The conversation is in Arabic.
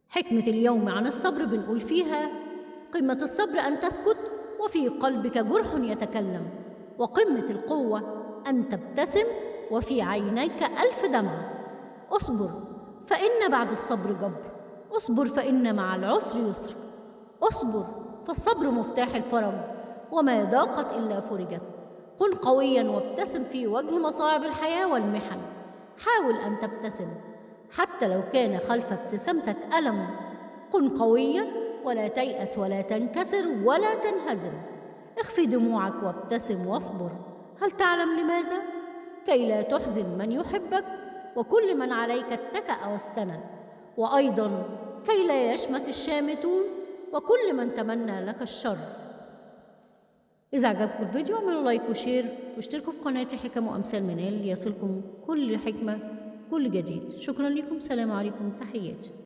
حكمة اليوم عن الصبر بنقول فيها: قمة الصبر أن تسكت وفي قلبك جرح يتكلم، وقمة القوة أن تبتسم وفي عينيك 1000 دمعة. اصبر فإن بعد الصبر جبر، اصبر فإن مع العسر يسر، اصبر فالصبر مفتاح الفرج، وما ضاقت إلا فرجت. كن قوياً وابتسم في وجه مصاعب الحياة والمحن. حاول أن تبتسم حتى لو كان خلف ابتسامتك ألم. كن قوياً ولا تيأس ولا تنكسر ولا تنهزم. اخفي دموعك وابتسم واصبر. هل تعلم لماذا؟ كي لا تحزن من يحبك وكل من عليك اتكأ واستند، وأيضاً كي لا يشمت الشامتون وكل من تمنى لك الشر. إذا عجبكم الفيديو اعملوا لايك وشير واشتركوا في قناتي حكم وأمثال منال ليصلكم كل حكمة كل جديد. شكرا لكم، سلام عليكم، تحياتي.